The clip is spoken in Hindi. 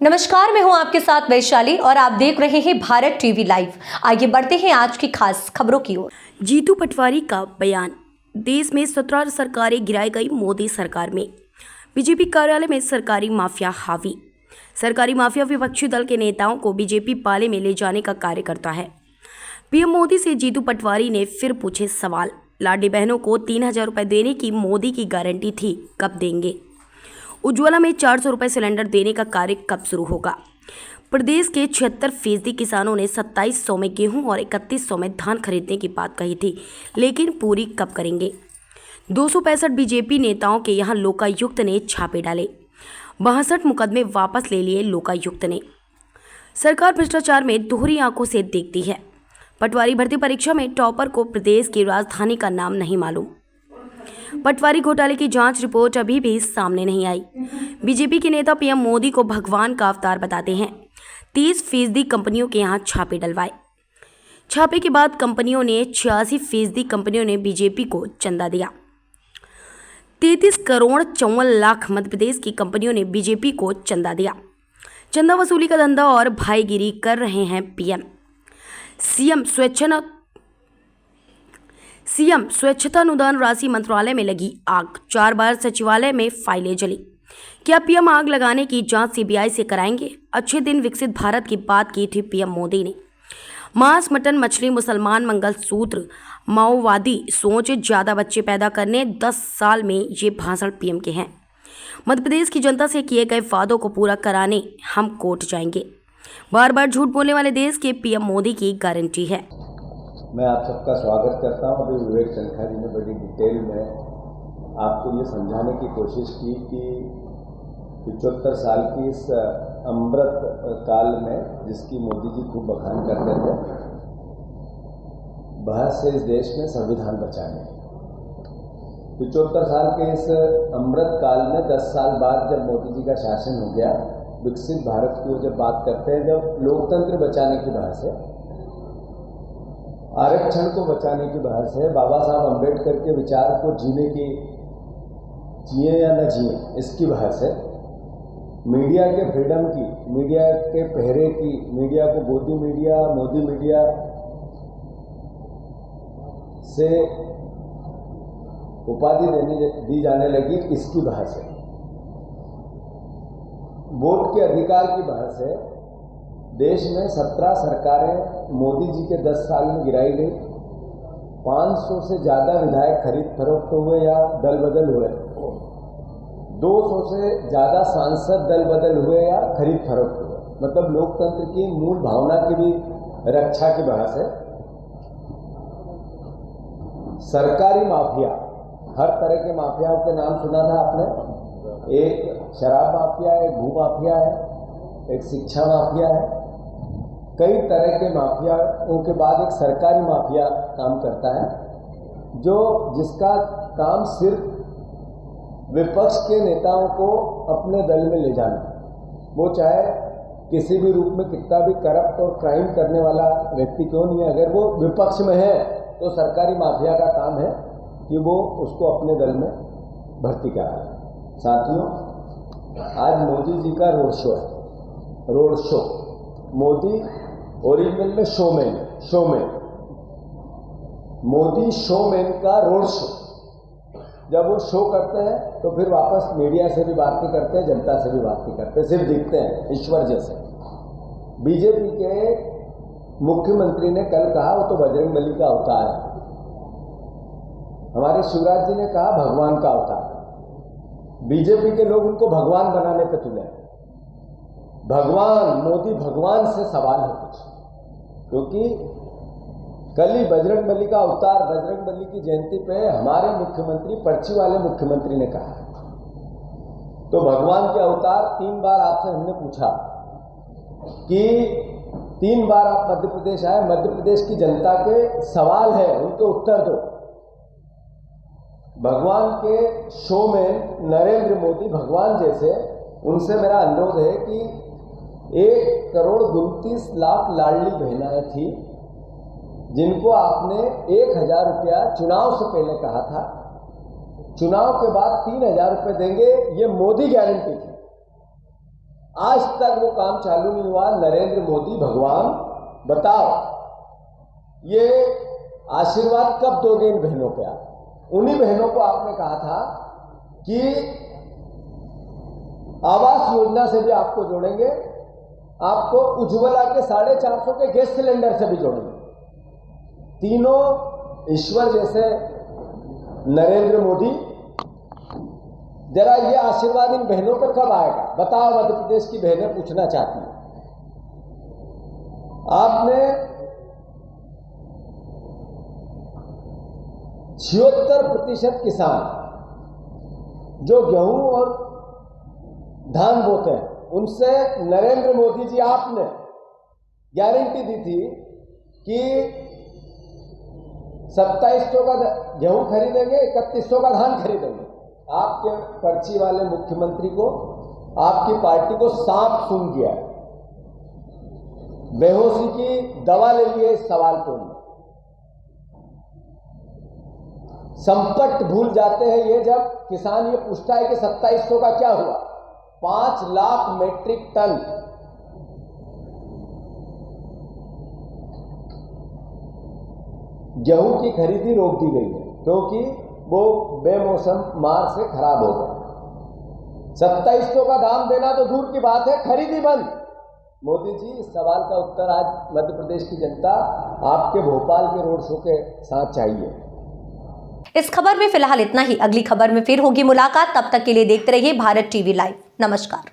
नमस्कार, मैं हूं आपके साथ वैशाली और आप देख रहे हैं भारत टीवी लाइव। आइए बढ़ते हैं आज की खास खबरों की ओर। जीतू पटवारी का बयान। देश में 17 सरकारें गिराई गई मोदी सरकार में। बीजेपी कार्यालय में सरकारी माफिया हावी। सरकारी माफिया विपक्षी दल के नेताओं को बीजेपी पाले में ले जाने का कार्य करता है। पीएम मोदी से जीतू पटवारी ने फिर पूछे सवाल। लाडली बहनों को 3,000 रुपये देने की मोदी की गारंटी थी, कब देंगे? उज्ज्वला में 400 रुपये सिलेंडर देने का कार्य कब शुरू होगा? प्रदेश के 76% किसानों ने 2700 में गेहूं और 3100 में धान खरीदने की बात कही थी, लेकिन पूरी कब करेंगे? 265 बीजेपी नेताओं के यहां लोकायुक्त ने छापे डाले। 62 मुकदमे वापस ले लिए लोकायुक्त ने। सरकार भ्रष्टाचार में दोहरी आंखों से देखती है। पटवारी भर्ती परीक्षा में टॉपर को प्रदेश की राजधानी का नाम नहीं मालूम। पटवारी घोटाले की जांच रिपोर्ट अभी भी सामने नहीं आई। बीजेपी के नेता पीएम मोदी को भगवान का अवतार बताते हैं। 30% कंपनियों के यहां छापे डलवाए। छापे के बाद कंपनियों ने 86% कंपनियों ने बीजेपी को चंदा दिया। 33 करोड़ 54 लाख मध्य प्रदेश की कंपनियों ने बीजेपी को चंदा दिया। चंदा वसूली का धंधा और भाईगिरी कर रहे हैं पीएम। सीएम स्वच्छता अनुदान राशि मंत्रालय में लगी आग। 4 बार सचिवालय में फाइलें जली। क्या पीएम आग लगाने की जांच सीबीआई से कराएंगे? अच्छे दिन विकसित भारत की बात की थी पीएम मोदी ने। मांस, मटन, मछली, मुसलमान, मंगलसूत्र, माओवादी सोच, ज्यादा बच्चे पैदा करने, 10 साल में ये भाषण पीएम के हैं। मध्य प्रदेश की जनता से किए गए वादों को पूरा कराने हम कोर्ट जाएंगे। बार बार झूठ बोलने वाले देश के पीएम मोदी की गारंटी है। मैं आप सबका स्वागत करता हूं। अभी विवेक तन्खा जी ने बड़ी डिटेल में आपको ये समझाने की कोशिश की कि 75 साल की इस अमृत काल में जिसकी मोदी जी खूब बखान करते थे, बहस से इस देश में संविधान बचाने। 75 साल के इस अमृत काल में 10 साल बाद जब मोदी जी का शासन हो गया, विकसित भारत की जब बात करते हैं, जब लोकतंत्र बचाने की बहस है, आरक्षण को बचाने की बहस है, बाबा साहब अम्बेडकर के विचार को जीने की, जिए या न जिए इसकी बहस है, मीडिया के फ्रीडम की, मीडिया के पहरे की, मीडिया को गोदी मीडिया, मोदी मीडिया से उपाधि दी जाने लगी, इसकी बहस है। वोट के अधिकार की बहस है। देश में 17 सरकारें मोदी जी के 10 साल में गिराई गई। 500 से ज़्यादा विधायक खरीद फरोख्त हुए या दल बदल हुए। 200 से ज़्यादा सांसद दल बदल हुए या खरीद फरोख्त हुए। मतलब लोकतंत्र की मूल भावना की भी रक्षा की बहस है। सरकारी माफिया, हर तरह के माफियाओं के नाम सुना था आपने। एक शराब माफिया है, एक भू माफिया है, एक शिक्षा माफिया है। कई तरह के माफियाओं के बाद एक सरकारी माफिया काम करता है, जिसका काम सिर्फ विपक्ष के नेताओं को अपने दल में ले जाना। वो चाहे किसी भी रूप में कितना भी करप्ट और क्राइम करने वाला व्यक्ति क्यों नहीं है, अगर वो विपक्ष में है तो सरकारी माफिया का काम है कि वो उसको अपने दल में भर्ती कराए। साथियों, आज मोदी जी का रोड शो है। रोड शो, मोदी ओरिजिनल में शोमैन, मोदी शोमैन का रोड शो। जब वो शो करते हैं तो फिर वापस मीडिया से भी बात नहीं करते, जनता से भी बात नहीं करते, सिर्फ दिखते हैं ईश्वर जैसे। बीजेपी के मुख्यमंत्री ने कल कहा वो तो बजरंगबली का अवतार है। हमारे शिवराज जी ने कहा भगवान का अवतार। बीजेपी के लोग उनको भगवान बनाने पे तुले। भगवान, मोदी भगवान से सवाल है कुछ, क्योंकि कल ही बजरंगबली का अवतार, बजरंगबली की जयंती पे हमारे मुख्यमंत्री, पर्ची वाले मुख्यमंत्री ने कहा। तो भगवान के अवतार 3 बार आपसे हमने पूछा कि 3 बार आप मध्य प्रदेश आए, मध्य प्रदेश की जनता के सवाल है, उनके उत्तर दो। भगवान के शो में नरेंद्र मोदी भगवान जैसे, उनसे मेरा अनुरोध है कि 1,29,00,000 लाडली बहनाएं थी जिनको आपने 1,000 रुपया चुनाव से पहले कहा था, चुनाव के बाद 3,000 रुपये देंगे, ये मोदी गारंटी थी। आज तक वो काम चालू नहीं हुआ। नरेंद्र मोदी भगवान, बताओ ये आशीर्वाद कब दोगे इन बहनों पे आप? उन्हीं बहनों को आपने कहा था कि आवास योजना से भी आपको जोड़ेंगे, आपको उज्ज्वला के 450 के गैस सिलेंडर से भी जोड़ेंगे। तीनों ईश्वर जैसे नरेंद्र मोदी, जरा ये आशीर्वाद इन बहनों पर कब आएगा? बताओ, मध्य प्रदेश की बहनें पूछना चाहती हैं। आपने 76% किसान जो गेहूं और धान बोते हैं, उनसे नरेंद्र मोदी जी आपने गारंटी दी थी कि 2700 का गेहूं खरीदेंगे, 3100 का धान खरीदेंगे। आपके पर्ची वाले मुख्यमंत्री को, आपकी पार्टी को सांप सूंघ गया, बेहोशी की दवा ले ली है इस सवाल को। संकट भूल जाते हैं ये जब किसान ये पूछता है कि 2700 का क्या हुआ। 5 लाख मेट्रिक टन गेहूं की खरीदी रोक दी गई है क्योंकि वो बेमौसम मार से खराब हो गए। 2700 का दाम देना तो दूर की बात है, खरीदी बंद। मोदी जी, इस सवाल का उत्तर आज मध्य प्रदेश की जनता आपके भोपाल के रोड शो के साथ चाहिए। इस खबर में फिलहाल इतना ही। अगली खबर में फिर होगी मुलाकात। तब तक के लिए देखते रहिए भारत टीवी लाइव। नमस्कार।